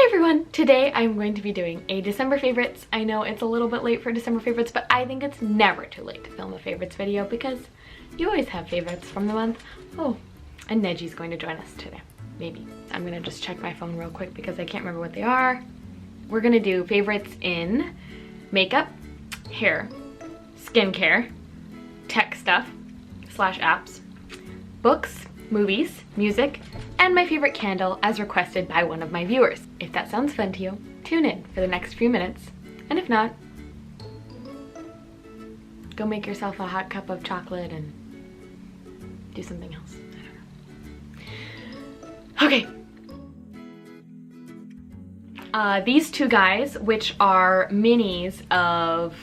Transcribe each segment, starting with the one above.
everyone! Today I'm going to be doing a December favorites. I know it's a little bit late for December favorites, but I think it's never too late to film a favorites video because you always have favorites from the month. Oh, and Neji's going to join us today. Maybe. I'm gonna just check my phone real quick because I can't remember what they are. We're gonna do favorites in makeup, hair, skincare, tech stuff / apps, books, movies, music, and my favorite candle as requested by one of my viewers. If that sounds fun to you, tune in for the next few minutes. And if not, go make yourself a hot cup of chocolate and do something else. I don't know. Okay. These two guys, which are minis of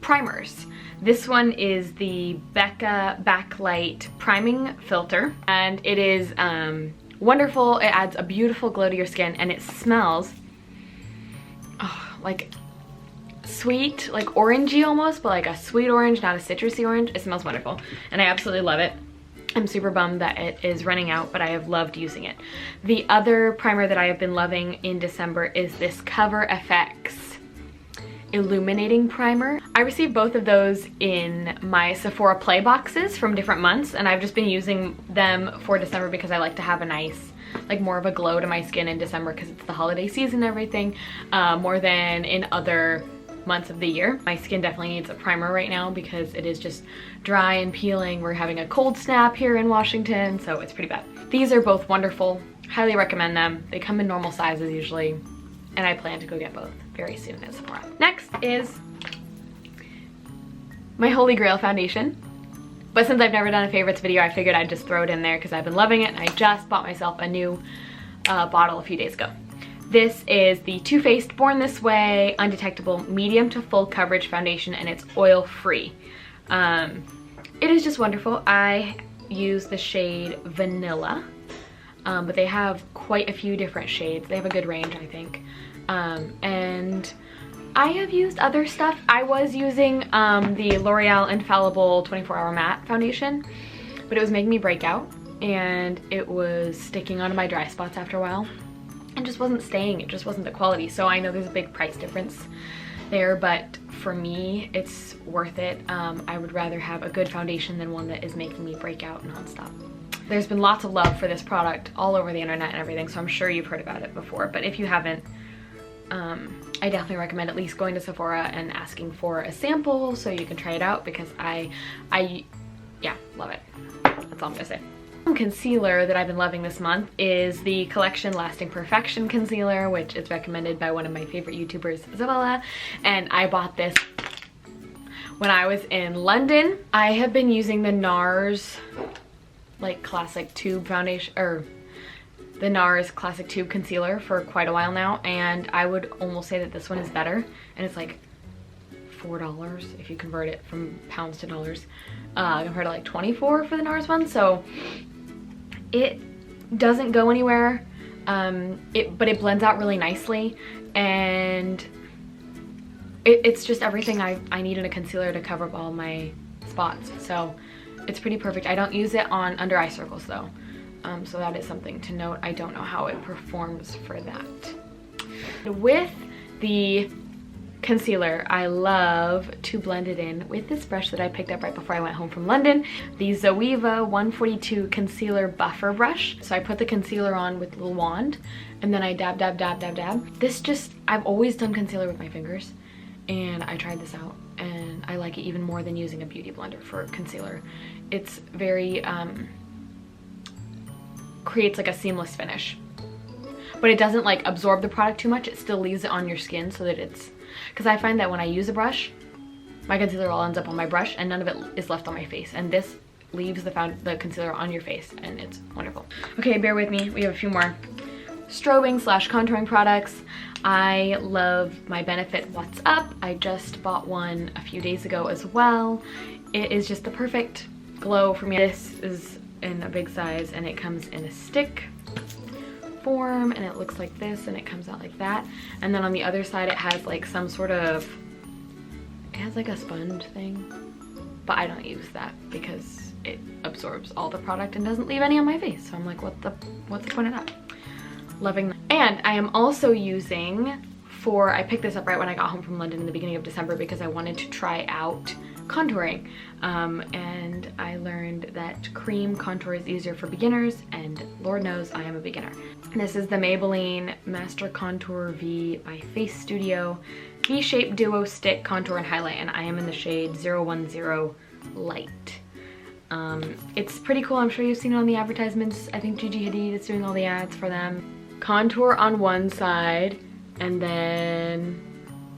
primers. This one is the Becca Backlight Priming Filter, and it is wonderful. It adds a beautiful glow to your skin, and it smells like sweet, like orangey almost, but like a sweet orange, not a citrusy orange. It smells wonderful, and I absolutely love it. I'm super bummed that it is running out, but I have loved using it. The other primer that I have been loving in December is this Cover FX Illuminating Primer. I received both of those in my Sephora Play boxes from different months, and I've just been using them for December because I like to have a nice, like more of a glow to my skin in December because it's the holiday season and everything, more than in other months of the year. My skin definitely needs a primer right now because it is just dry and peeling. We're having a cold snap here in Washington, so it's pretty bad. These are both wonderful. Highly recommend them. They come in normal sizes usually, and I plan to go get both very soon at Sephora. Next is my Holy Grail foundation. But since I've never done a favorites video, I figured I'd just throw it in there because I've been loving it, and I just bought myself a new bottle a few days ago. This is the Too Faced Born This Way Undetectable Medium to Full Coverage Foundation, and it's oil-free. It is just wonderful. I use the shade Vanilla, but they have quite a few different shades. They have a good range, I think. And I have used other stuff. I was using the L'Oreal Infallible 24-Hour Matte Foundation, but it was making me break out, and it was sticking onto my dry spots after a while. It just wasn't staying. It just wasn't the quality. So I know there's a big price difference there, but for me, it's worth it. I would rather have a good foundation than one that is making me break out nonstop. There's been lots of love for this product all over the internet and everything, so I'm sure you've heard about it before, but if you haven't, I definitely recommend at least going to Sephora and asking for a sample so you can try it out, because yeah, love it. That's all I'm gonna say. Concealer that I've been loving this month is the Collection Lasting Perfection Concealer, which is recommended by one of my favorite YouTubers, Isabella, and I bought this when I was in London. I have been using the NARS like classic tube foundation, or the NARS Classic Tube Concealer for quite a while now, and I would almost say that this one is better, and it's like $4 if you convert it from pounds to dollars, compared to like $24 for the NARS one. So it doesn't go anywhere, but it blends out really nicely, and it's just everything I need in a concealer to cover up all my spots. So it's pretty perfect. I don't use it on under eye circles though. So that is something to note. I don't know how it performs for that. With the concealer, I love to blend it in with this brush that I picked up right before I went home from London, the Zoeva 142 Concealer Buffer Brush. So I put the concealer on with a little wand, and then I dab, dab, dab, dab, dab. This just, I've always done concealer with my fingers, and I tried this out, and I like it even more than using a beauty blender for concealer. It's very, creates like a seamless finish, but it doesn't like absorb the product too much. It still leaves it on your skin so that it's, because I find that when I use a brush, my concealer all ends up on my brush and none of it is left on my face, and this leaves the concealer on your face, and it's wonderful. Okay, bear with me, we have a few more strobing / contouring products. I love my Benefit What's Up. I just bought one a few days ago as well. It is just the perfect glow for me. This is in a big size, and it comes in a stick form, and it looks like this, and it comes out like that, and then on the other side it has like some sort of, it has like a sponge thing, but I don't use that because it absorbs all the product and doesn't leave any on my face, so I'm like, what's the point of that? Loving that. And I am also using I picked this up right when I got home from London in the beginning of December because I wanted to try out contouring. And I learned that cream contour is easier for beginners, and Lord knows I am a beginner. This is the Maybelline Master Contour V by Face Studio V-Shape Duo Stick Contour and Highlight, and I am in the shade 010 Light. It's pretty cool. I'm sure you've seen it on the advertisements. I think Gigi Hadid is doing all the ads for them. Contour on one side, and then,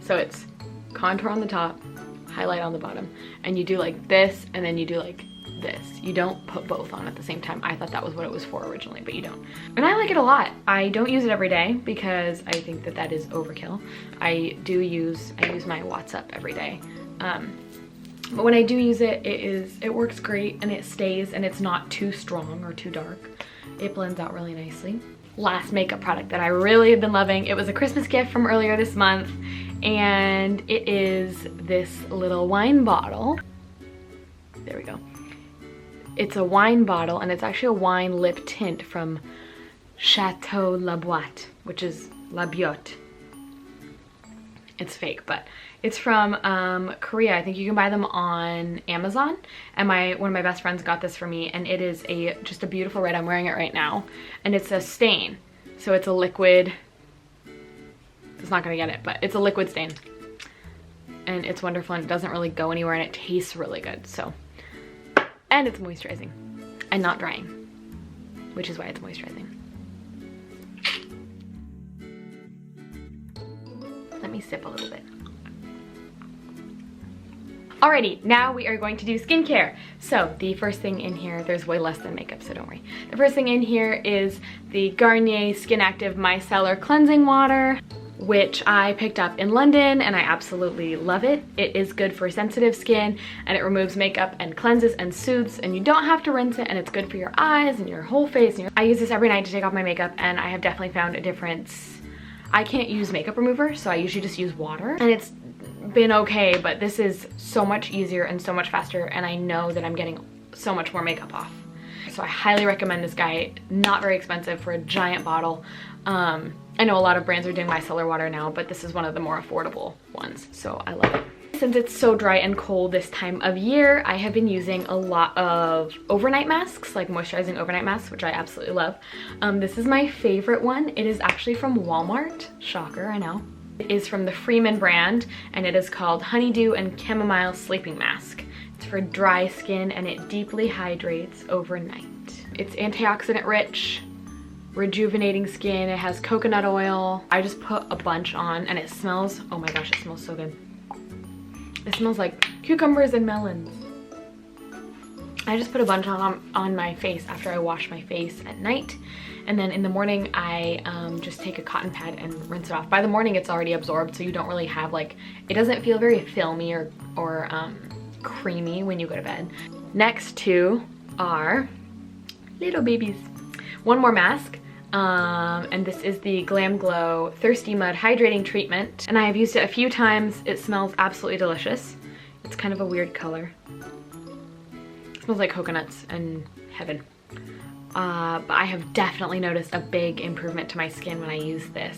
so it's contour on the top, highlight on the bottom, and you do like this, and then you do like this. You don't put both on at the same time. I thought that was what it was for originally, but you don't. And I like it a lot. I don't use it every day because I think that that is overkill. I use my WhatsApp every day. But when I do use it, it works great, and it stays, and it's not too strong or too dark. It blends out really nicely. Last makeup product that I really have been loving. It was a Christmas gift from earlier this month, and it is this little wine bottle. There we go. It's a wine bottle, and it's actually a wine lip tint from Chateau La Boîte, which is La Boîte. It's fake, but it's from Korea. I think you can buy them on Amazon, and one of my best friends got this for me, and it is just a beautiful red. I'm wearing it right now, and it's a stain, so it's a liquid. It's not gonna get it, but it's a liquid stain, and it's wonderful, and it doesn't really go anywhere, and it tastes really good. So, and it's moisturizing and not drying, which is why it's moisturizing. Let me sip a little bit. Alrighty, now we are going to do skincare. So the first thing in here, there's way less than makeup, so don't worry. The first thing in here is the Garnier Skin Active Micellar Cleansing Water, which I picked up in London, and I absolutely love it. It is good for sensitive skin, and it removes makeup and cleanses and soothes, and you don't have to rinse it, and it's good for your eyes and your whole face. I use this every night to take off my makeup, and I have definitely found a difference. I can't use makeup remover, so I usually just use water, and it's been okay, but this is so much easier and so much faster, and I know that I'm getting so much more makeup off. So I highly recommend this guy. Not very expensive for a giant bottle. I know a lot of brands are doing micellar water now, but this is one of the more affordable ones, so I love it. Since it's so dry and cold this time of year, I have been using a lot of overnight masks, like moisturizing overnight masks, which I absolutely love. This is my favorite one. It is actually from Walmart. Shocker, I know. It is from the Freeman brand, and it is called Honeydew and Chamomile Sleeping Mask. It's for dry skin, and it deeply hydrates overnight. It's antioxidant rich, rejuvenating skin. It has coconut oil. I just put a bunch on, and it smells, oh my gosh, it smells so good. It smells like cucumbers and melons. I just put a bunch on my face after I wash my face at night, and then in the morning I just take a cotton pad and rinse it off. By the morning it's already absorbed, so you don't really have it doesn't feel very filmy or creamy when you go to bed. Next two are little babies. One more mask, and this is the Glam Glow Thirsty Mud Hydrating Treatment, and I have used it a few times. It smells absolutely delicious. It's kind of a weird color. It smells like coconuts and heaven. But I have definitely noticed a big improvement to my skin when I use this.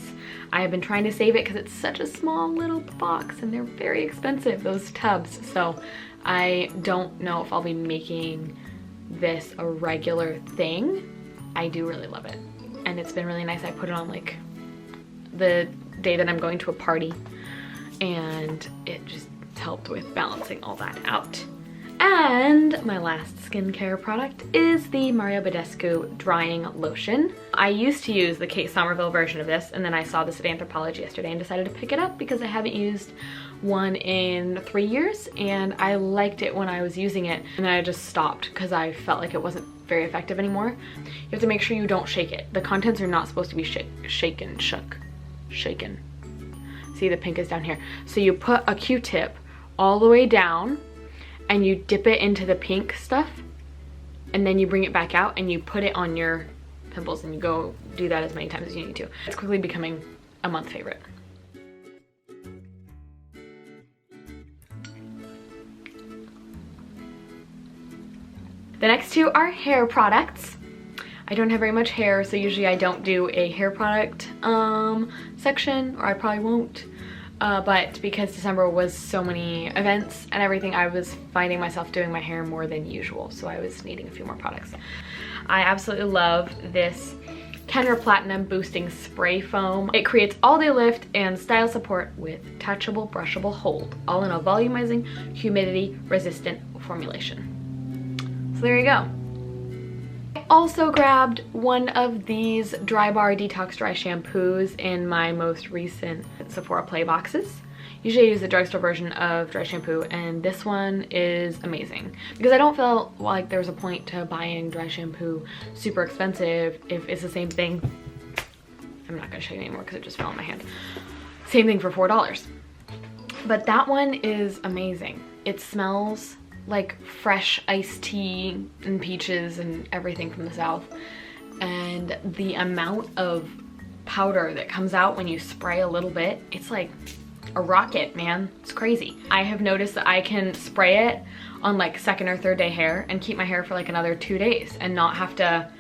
I have been trying to save it because it's such a small little box, and they're very expensive, those tubs. So I don't know if I'll be making this a regular thing. I do really love it, and it's been really nice. I put it on like the day that I'm going to a party, and it just helped with balancing all that out. And my last skincare product is the Mario Badescu Drying Lotion. I used to use the Kate Somerville version of this, and then I saw this at Anthropologie yesterday and decided to pick it up because I haven't used one in 3 years, and I liked it when I was using it, and then I just stopped because I felt like it wasn't very effective anymore. You have to make sure you don't shake it. The contents are not supposed to be shaken. See, the pink is down here. So you put a Q-tip all the way down, and you dip it into the pink stuff, and then you bring it back out and you put it on your pimples, and you go do that as many times as you need to. It's quickly becoming a month favorite. The next two are hair products. I don't have very much hair, so usually I don't do a hair product section, or I probably won't. But because December was so many events and everything, I was finding myself doing my hair more than usual, so I was needing a few more products. I absolutely love this Kenra Platinum Boosting Spray Foam. It creates all-day lift and style support with touchable, brushable hold, all in a volumizing, humidity-resistant formulation. So there you go. I also grabbed one of these Dry Bar Detox Dry Shampoos in my most recent Sephora Play boxes. Usually I use the drugstore version of dry shampoo, and this one is amazing because I don't feel like there's a point to buying dry shampoo super expensive if it's the same thing. I'm not going to show you anymore because it just fell in my hand. Same thing for $4. But that one is amazing. It smells like fresh iced tea and peaches and everything from the south, and the amount of powder that comes out when you spray a little bit, it's like a rocket, man. It's crazy. I have noticed that I can spray it on like second or third day hair and keep my hair for like another 2 days and not have to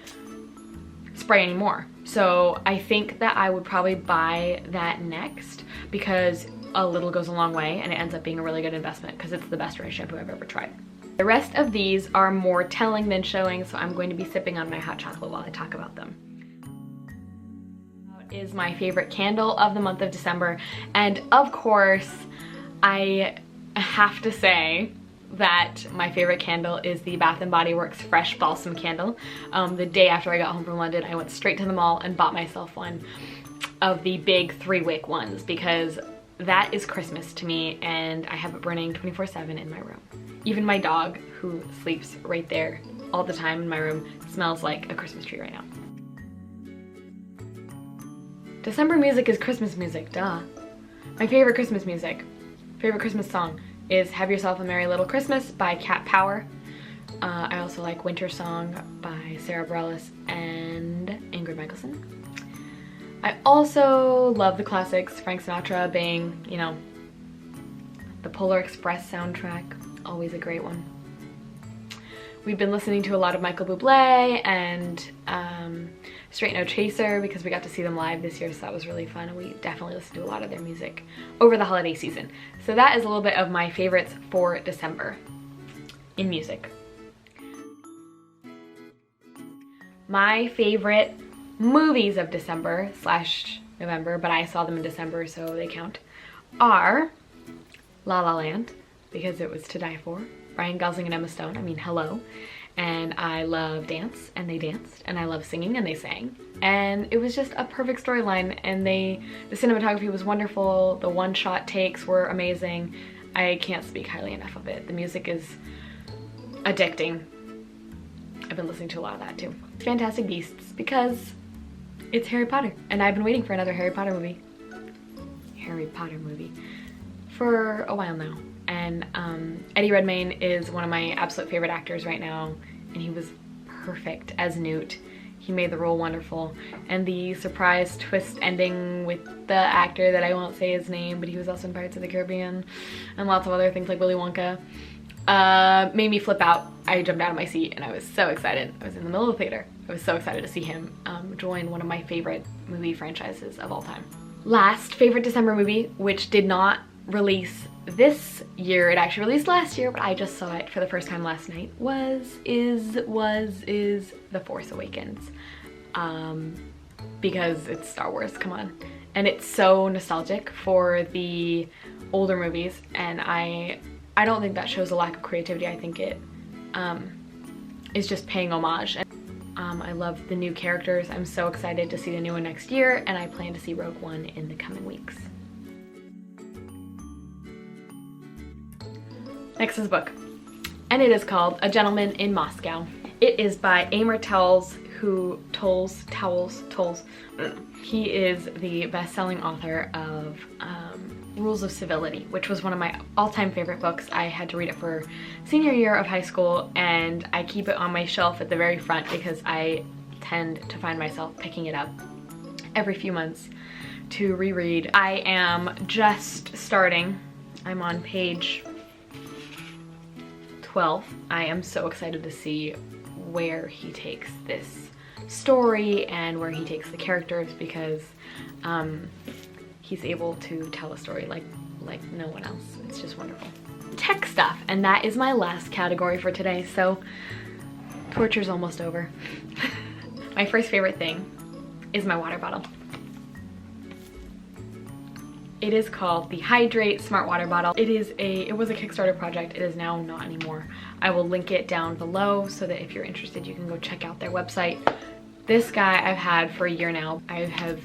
spray anymore. So I think that I would probably buy that next because a little goes a long way and it ends up being a really good investment because it's the best dry shampoo I've ever tried. The rest of these are more telling than showing, so I'm going to be sipping on my hot chocolate while I talk about them. Is my favorite candle of the month of December, and of course I have to say that my favorite candle is the Bath & Body Works Fresh Balsam Candle. The day after I got home from London, I went straight to the mall and bought myself one of the big 3-wick ones because that is Christmas to me, and I have it burning 24/7 in my room. Even my dog, who sleeps right there all the time in my room, smells like a Christmas tree right now. December music is Christmas music, duh. My favorite Christmas music, favorite Christmas song is Have Yourself a Merry Little Christmas by Cat Power. I also like Winter Song by Sarah Bareilles and Ingrid Michaelson. I also love the classics, Frank Sinatra being, you know, the Polar Express soundtrack, always a great one. We've been listening to a lot of Michael Bublé and Straight No Chaser because we got to see them live this year, so that was really fun. We definitely listened to a lot of their music over the holiday season. So that is a little bit of my favorites for December in music. My favorite movies of December / November, but I saw them in December so they count, are La La Land because it was to die for. Ryan Gosling and Emma Stone, I mean hello. And I love dance, and they danced, and I love singing, and they sang. And it was just a perfect storyline, and the cinematography was wonderful, the one-shot takes were amazing. I can't speak highly enough of it. The music is addicting. I've been listening to a lot of that too. Fantastic Beasts, because it's Harry Potter, and I've been waiting for another Harry Potter movie for a while now. And Eddie Redmayne is one of my absolute favorite actors right now, and he was perfect as Newt. He made the role wonderful, and the surprise twist ending with the actor that I won't say his name, but he was also in Pirates of the Caribbean and lots of other things like Willy Wonka, made me flip out. I jumped out of my seat and I was so excited. I was in the middle of the theater. I was so excited to see him join one of my favorite movie franchises of all time. Last favorite December movie, which did not release this year, it actually released last year, but I just saw it for the first time last night, is The Force Awakens. Because it's Star Wars, come on. And it's so nostalgic for the older movies, and I don't think that shows a lack of creativity. I think it is just paying homage. I love the new characters. I'm so excited to see the new one next year, and I plan to see Rogue One in the coming weeks. Next is a book, and it is called A Gentleman in Moscow. It is by Amor Towles, He is the best-selling author of Rules of Civility, which was one of my all-time favorite books. I had to read it for senior year of high school, and I keep it on my shelf at the very front because I tend to find myself picking it up every few months to reread. I am just starting. I'm on page 12. I am so excited to see where he takes this story and where he takes the characters, because he's able to tell a story like no one else. It's just wonderful. Tech stuff, and that is my last category for today, so torture's almost over. My first favorite thing is my water bottle. It is called the Hydrate Smart Water Bottle. It was a Kickstarter project. It is now not anymore. I will link it down below so that if you're interested, you can go check out their website. This guy I've had for a year now. I have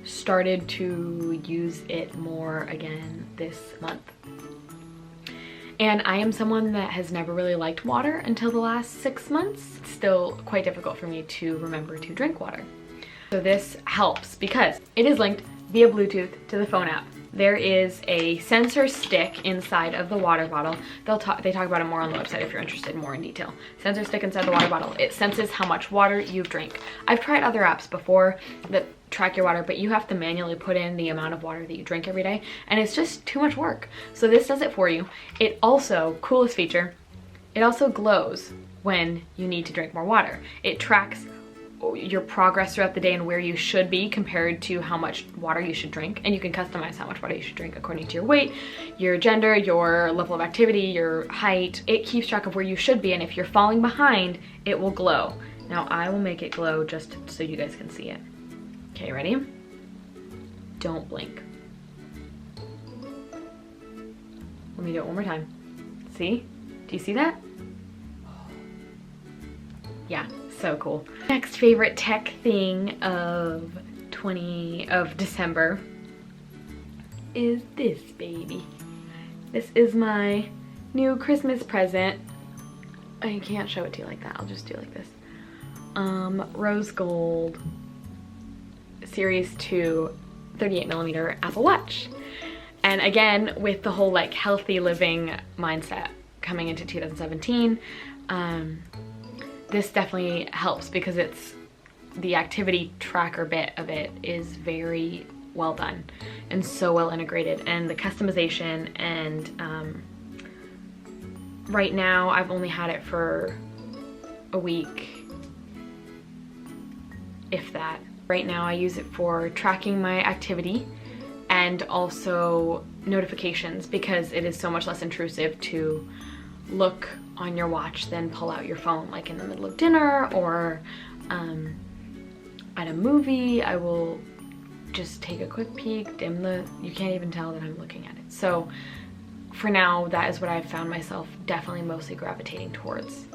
started to use it more again this month. And I am someone that has never really liked water until the last 6 months. It's still quite difficult for me to remember to drink water. So this helps because it is linked via Bluetooth to the phone app. There is a sensor stick inside of the water bottle. They talk about it more on the website if you're interested more in detail. Sensor stick inside the water bottle. It senses how much water you drink. I've tried other apps before that track your water, but you have to manually put in the amount of water that you drink every day, and it's just too much work. So this does it for you. It also, coolest feature, it also glows when you need to drink more water. It tracks your progress throughout the day and where you should be compared to how much water you should drink, and you can customize how much water you should drink according to your weight, your gender, your level of activity, your height. It keeps track of where you should be, and if you're falling behind, it will glow. Now I will make it glow just so you guys can see it. Okay, ready? Don't blink. Let me do it one more time. See? Do you see that? Yeah, so cool. Next favorite tech thing of December is this baby. This is my new Christmas present. I can't show it to you like that. I'll just do it like this. Rose gold Series 2 38mm Apple Watch. And again, with the whole like healthy living mindset coming into 2017, this definitely helps because the activity tracker bit of it is very well done and so well integrated, and the customization, and right now I've only had it for a week, if that. Right now I use it for tracking my activity and also notifications, because it is so much less intrusive to look on your watch than pull out your phone like in the middle of dinner or at a movie. I will just take a quick peek, you can't even tell that I'm looking at it. So for now, that is what I've found myself definitely mostly gravitating towards.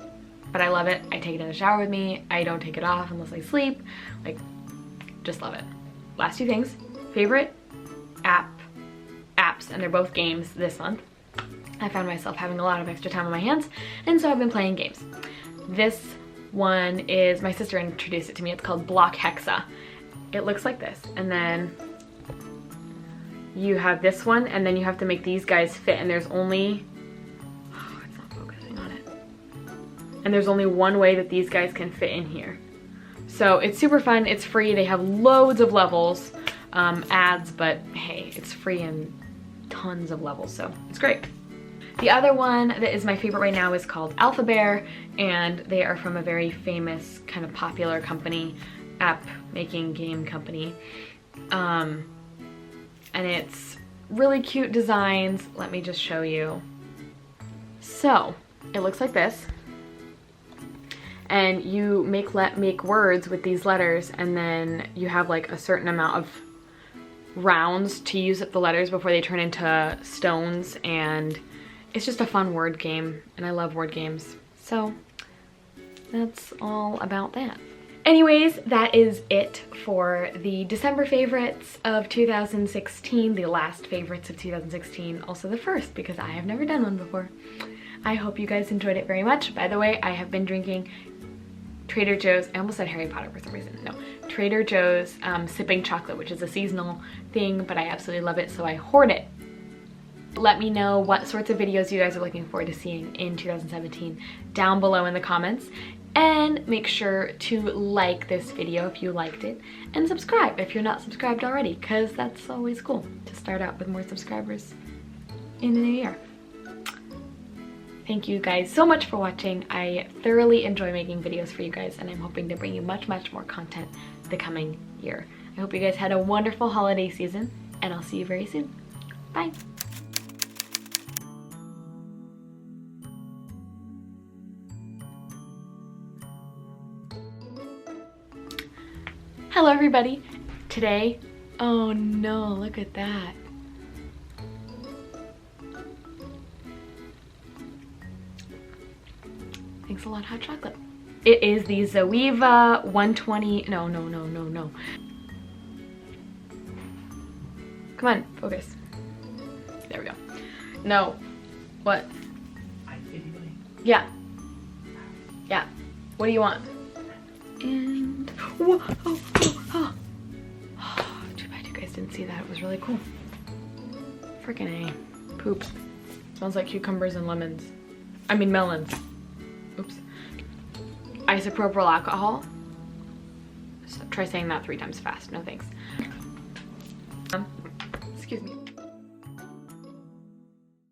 But I love it. I take it in the shower with me. I don't take it off unless I sleep. Like, just love it. Last two things. Favorite apps, and they're both games this month. I found myself having a lot of extra time on my hands, and so I've been playing games. This one is, my sister introduced it to me. It's called Block Hexa. It looks like this, and then you have this one, and then you have to make these guys fit, and there's only, oh, it's not focusing on it. And there's only one way that these guys can fit in here. So it's super fun, it's free, they have loads of levels, ads, but hey, it's free and tons of levels, so it's great. The other one that is my favorite right now is called Alpha Bear, and they are from a very famous kind of popular company, app making game company. And it's really cute designs. Let me just show you. So it looks like this, and you make words with these letters, and then you have like a certain amount of rounds to use up the letters before they turn into stones, and it's just a fun word game, and I love word games. So that's all about that. Anyways, that is it for the December favorites of 2016, the last favorites of 2016, also the first because I have never done one before. I hope you guys enjoyed it very much. By the way, I have been drinking Trader Joe's, I almost said Harry Potter for some reason, no, Trader Joe's sipping chocolate, which is a seasonal thing, but I absolutely love it, so I hoard it. Let me know what sorts of videos you guys are looking forward to seeing in 2017 down below in the comments, and make sure to like this video if you liked it, and subscribe if you're not subscribed already, because that's always cool to start out with more subscribers in the new year. Thank you guys so much for watching. I thoroughly enjoy making videos for you guys, and I'm hoping to bring you much more content the coming year. I hope you guys had a wonderful holiday season, and I'll see you very soon. Bye. Hello everybody. Today, oh no, look at that. Thanks a lot, hot chocolate. It is the Zoeva 120, no. Come on, focus. There we go. No, what? Yeah. Yeah, what do you want? And, whoa, oh. Too bad you guys didn't see that, it was really cool. Freaking A, poop. Smells like cucumbers and lemons. I mean melons. Oops. Isopropyl alcohol. So try saying that 3 times fast. No thanks. Excuse me.